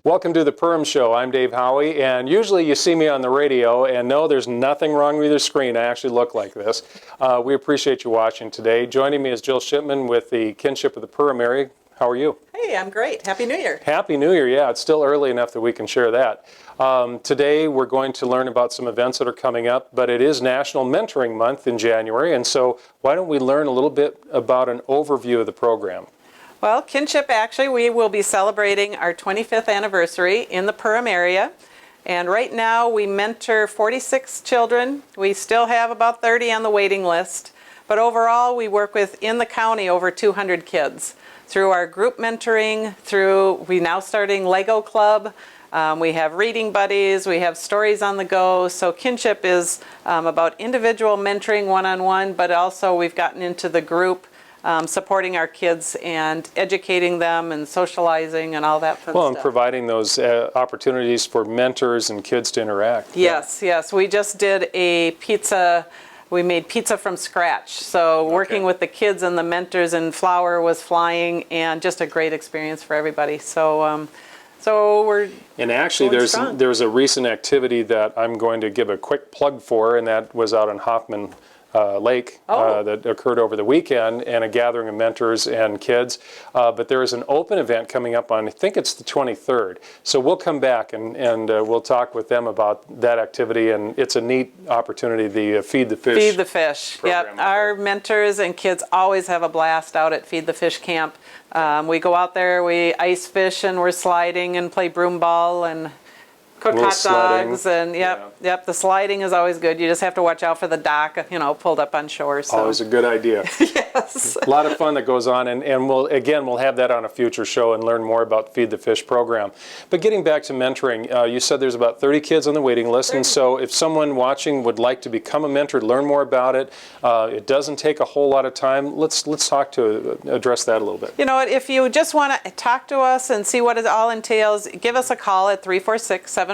Welcome to the Perham Show. I'm Dave Howie, and usually you see me on the radio, and no, there's nothing wrong with your screen. I actually look like this. We appreciate you watching today. Joining me is Jill Shipman with the Kinship of the Perham area. How are you? Hey, I'm great. Happy New Year. Happy New Year, yeah. It's still early enough that we can share that. Today we're going to learn about some events that are coming up, but it is National Mentoring Month in January, and so why don't we learn a little bit about an overview of the program? Well, Kinship, actually, we will be celebrating our 25th anniversary in the Perham area. And right now we mentor 46 children. We still have about 30 on the waiting list. But overall, we work with, in the county, over 200 kids. Through our group mentoring, we now starting Lego Club. We have reading buddies, we have stories on the go. So Kinship is about individual mentoring one-on-one, but also we've gotten into the group, supporting our kids and educating them and socializing and all that fun stuff. Well, and providing those opportunities for mentors and kids to interact. Yes, yes. We just did a pizza. We made pizza from scratch. So working with the kids and the mentors, and flour was flying, and just a great experience for everybody. So we're and actually there's a recent activity that I'm going to give a quick plug for, and that was out on Hoffman Lake that occurred over the weekend, and a gathering of mentors and kids. But there is an open event coming up on, I think it's the 23rd. So we'll come back and we'll talk with them about that activity, and it's a neat opportunity, the Feed the Fish. Feed the Fish, yep. Our mentors and kids always have a blast out at Feed the Fish camp. We go out there, we ice fish, and we're sliding and play broom ball and cook hot dogs, and yep, the sliding is always good. You just have to watch out for the dock, pulled up on shore. So. Always a good idea. Yes. A lot of fun that goes on, and we'll have that on a future show and learn more about Feed the Fish program. But getting back to mentoring, you said there's about 30 kids on the waiting list, and so if someone watching would like to become a mentor, learn more about it, it doesn't take a whole lot of time. Let's address that a little bit. You know what, if you just want to talk to us and see what it all entails, give us a call at 346-7102.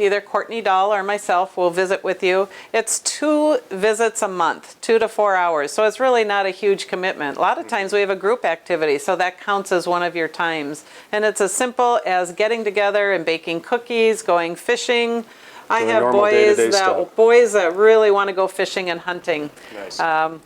Either Courtney Dahl or myself will visit with you. It's 2 visits a month, 2 to 4 hours, so it's really not a huge commitment. A lot of times we have a group activity, so that counts as one of your times. And it's as simple as getting together and baking cookies, going fishing. I have boys that really want to go fishing and hunting. Nice.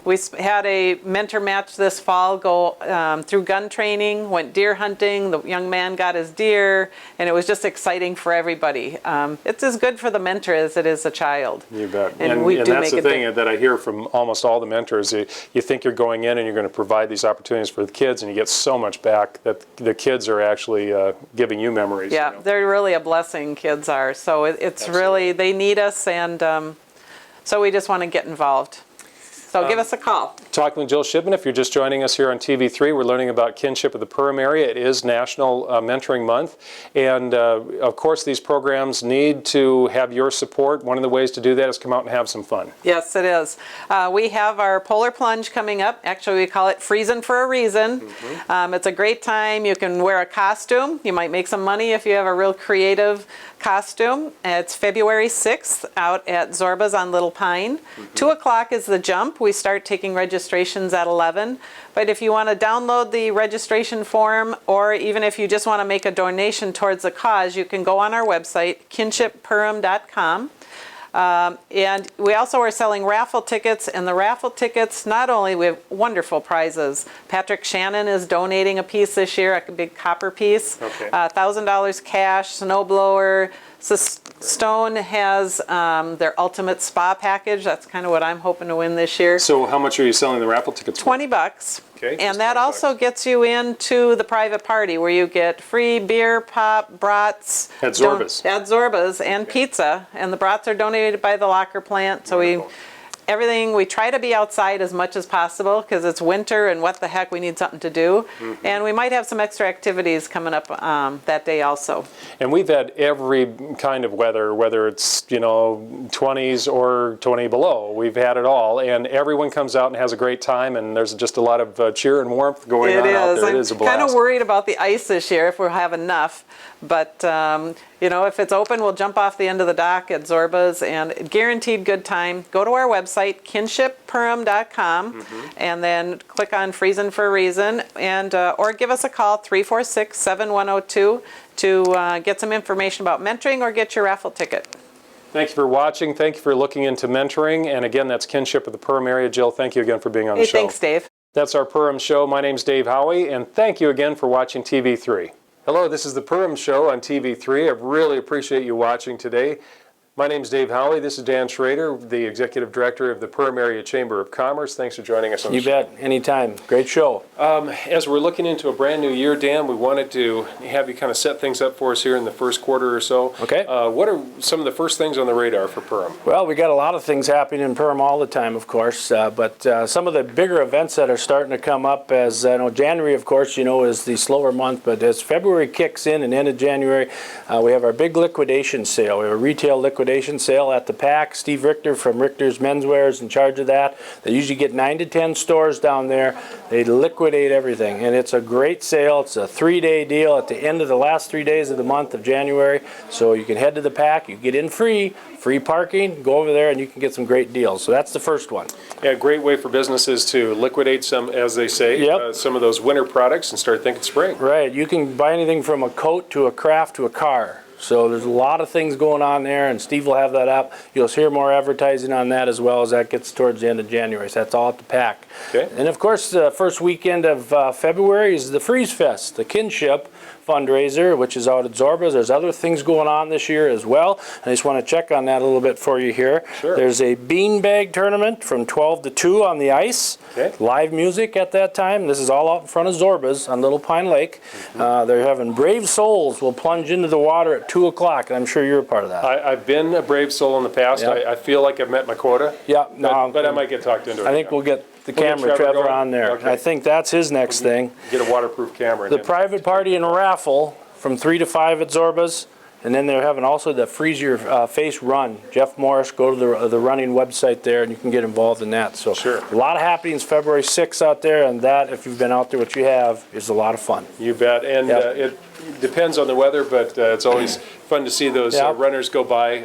We had a mentor match this fall, go through gun training, went deer hunting. The young man got his deer, and it was just exciting for everybody. It's as good for the mentor as it is a child. You bet. And that's the thing that I hear from almost all the mentors. You think you're going in and you're going to provide these opportunities for the kids, and you get so much back that the kids are actually giving you memories. Yeah, they're really a blessing, kids are. So it's really, they need us, and so we just want to get involved. So give us a call. Talking with Jill Shipman. If you're just joining us here on TV3, we're learning about Kinship of the Perham area. It is National Mentoring Month, and of course these programs need to have your support. One of the ways to do that is come out and have some fun. Yes, it is. We have our Polar Plunge coming up. Actually, we call it Freezing for a Reason. Mm-hmm. It's a great time. You can wear a costume. You might make some money if you have a real creative costume. It's February 6th out at Zorba's on Little Pine. Mm-hmm. 2 o'clock is the jump. We start taking registrations at 11. But if you want to download the registration form, or even if you just want to make a donation towards the cause, you can go on our website, kinshipperham.com. And we also are selling raffle tickets, and the raffle tickets, not only we have wonderful prizes. Patrick Shannon is donating a piece this year, a big copper piece, $1,000 cash, snowblower. So Stone has their ultimate spa package. That's kind of what I'm hoping to win this year. So how much are you selling the raffle tickets for? $20. Okay, and that also gets you into the private party where you get free beer, pop, brats. At Zorba's. At Zorba's, and pizza. And the brats are donated by the Locker plant. So we try to be outside as much as possible because it's winter and what the heck, we need something to do. Mm-hmm. And we might have some extra activities coming up that day also. And we've had every kind of weather, whether it's 20s or 20 below. We've had it all, and everyone comes out and has a great time, and there's just a lot of cheer and warmth going on out there. It is a blast. I'm kind of worried about the ice this year if we'll have enough, but if it's open, we'll jump off the end of the dock at Zorba's, and guaranteed good time. Go to our website, kinshipperham.com, and then click on Freezing for a Reason, and or give us a call, 346-7102, to get some information about mentoring or get your raffle ticket. Thank you for watching. Thank you for looking into mentoring. And again, that's kinship of the Perham area. Jill, thank you again for being on the show. Thanks, Dave. That's our Perham Show. My name's Dave Howie, and thank you again for watching TV3. Hello, this is the Perham Show on TV3. I really appreciate you watching today. My name's Dave Howie. This is Dan Schrader, the Executive Director of the Perham Area Chamber of Commerce. Thanks for joining us on the show. You bet. Anytime. Great show. As we're looking into a brand new year, Dan, we wanted to have you kind of set things up for us here in the first quarter or so. Okay. What are some of the first things on the radar for Perham? Well, we got a lot of things happening in Perham all the time, of course, but some of the bigger events that are starting to come up, as I know, January, of course, you know, is the slower month, but as February kicks in and end of January, we have our big liquidation sale. We have a retail liquidation sale at the PAC. Steve Richter from Richter's Menswear is in charge of that. They usually get 9 to 10 stores down there. They liquidate everything, and it's a great sale. It's a 3-day deal at the end of the last 3 days of the month of January, so you can head to the PAC. You get in free parking, go over there, and you can get some great deals. So that's the first one. Yeah, great way for businesses to liquidate some, as they say, some of those winter products and start thinking spring. Right. You can buy anything from a coat to a craft to a car. So there's a lot of things going on there, and Steve will have that up. You'll hear more advertising on that as well as that gets towards the end of January. So that's all at the PAC. Okay. And of course, the first weekend of February is the Freeze Fest, the kinship fundraiser, which is out at Zorba's. There's other things going on this year as well. I just want to check on that a little bit for you here. Sure. There's a beanbag tournament from 12 to 2 on the ice. Okay. Live music at that time. This is all out in front of Zorba's on Little Pine Lake. They're having Brave Souls will plunge into the water at 2 o'clock, and I'm sure you're a part of that. I've been a brave soul in the past. Yep. I feel like I've met my quota. Yeah, But I might get talked into it. I think we'll get the We'll get camera, Trevor Trevor going? on there. Okay. I think that's his next thing. Get a waterproof camera. The private party and raffle from 3 to 5 at Zorba's. And then they're having also the Freeze Your Face run. Jeff Morris, go to the running website there, and you can get involved in that. So Sure. a lot of happenings February 6th out there, and that, if you've been out there, what you have is a lot of fun. You bet. And Yep. it depends on the weather, but it's always fun to see those Yep. runners go by.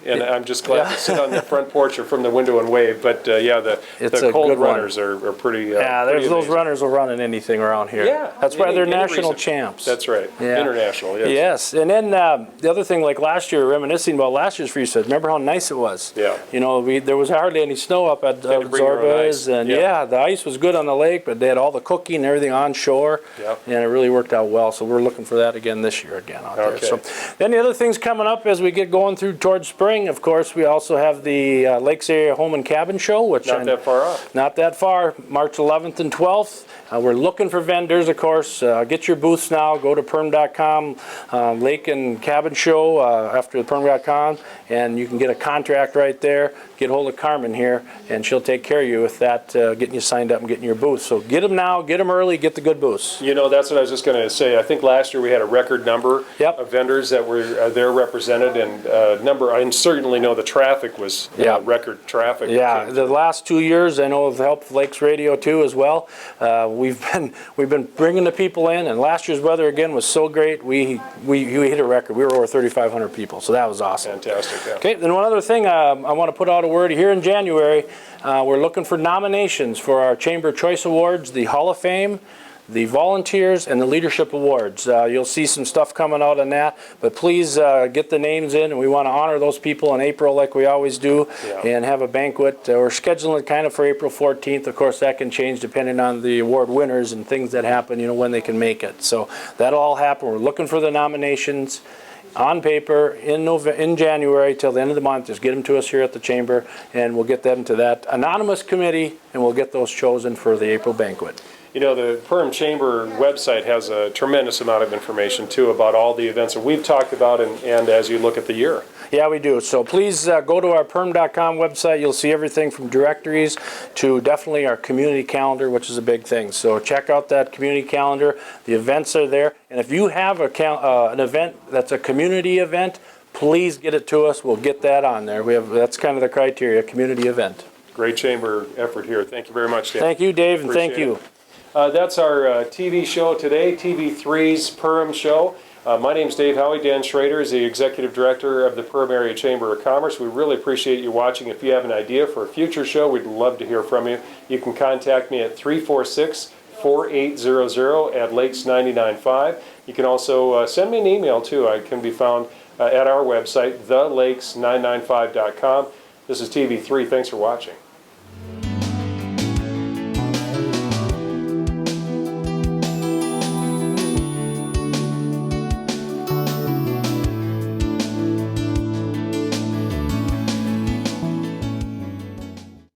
And I'm just glad to sit on the front porch or from the window and wave. But It's the a cold good one. runners are pretty. Yeah, pretty those amazing. runners will run in anything around here. Yeah, That's why they're any national reason. champs. That's right. Yeah. International. Yes. Yes, and then the other thing, like last year, reminiscing about last year's Freeze Fest, remember how nice it was? Yeah. You know, there was hardly any snow up at had to bring your own Zorba's, ice. and Yeah. yeah, the ice was good on the lake, but they had all the cooking and everything on shore, Yep. and it really worked out well. So we're looking for that again this year out there. Okay. So then the other things coming up as we get going through towards spring, of course, we also have the Lakes Area Home and Cabin Show, which Not that far off. not that far, March 11th and 12th. We're looking for vendors, of course. Get your booths now. Go to perm.com, Lake and Cabin Show after the perm.com, and you can get a contract right there. Get hold of Carmen here, and she'll take care of you with that, getting you signed up and getting your booth. So get them now, get them early, get the good booths. You know, that's what I was just going to say. I think last year we had a record number Yep. of vendors that were there represented, and I certainly know the traffic was Yeah. record traffic. Yeah, the last 2 years, I know with the help of Lakes Radio too as well. We've been bringing the people in, and last year's weather again was so great. We hit a record. We were over 3,500 people, so that was awesome. Fantastic. Yeah. Okay, then one other thing I want to put out a word here in January. We're looking for nominations for our Chamber Choice Awards, the Hall of Fame, the Volunteers, and the Leadership Awards. You'll see some stuff coming out on that, but please get the names in, and we want to honor those people in April like we always do, and have a banquet. We're scheduling it kind of for April 14th. Of course, that can change depending on the award winners and things that happen, when they can make it. So that'll all happen. We're looking for the nominations on paper in January till the end of the month. Just get them to us here at the Chamber, and we'll get them to that anonymous committee, and we'll get those chosen for the April banquet. You know, the Perham Chamber website has a tremendous amount of information, too, about all the events that we've talked about and as you look at the year. Yeah, we do. So please go to our perm.com website. You'll see everything from directories to definitely our community calendar, which is a big thing. So check out that community calendar. The events are there. And if you have an event that's a community event, please get it to us. We'll get that on there. That's kind of the criteria, community event. Great Chamber effort here. Thank you very much, Dan. Thank you, Dave, and Appreciate thank you. That's our TV show today, TV3's Perham Show. My name's Dave Howie. Dan Schrader is the Executive Director of the Perham Area Chamber of Commerce. We really appreciate you watching. If you have an idea for a future show, we'd love to hear from you. You can contact me at 346 888-4800-lakes995. You can also send me an email too. I can be found at our website, thelakes995.com. This is TV3. Thanks for watching.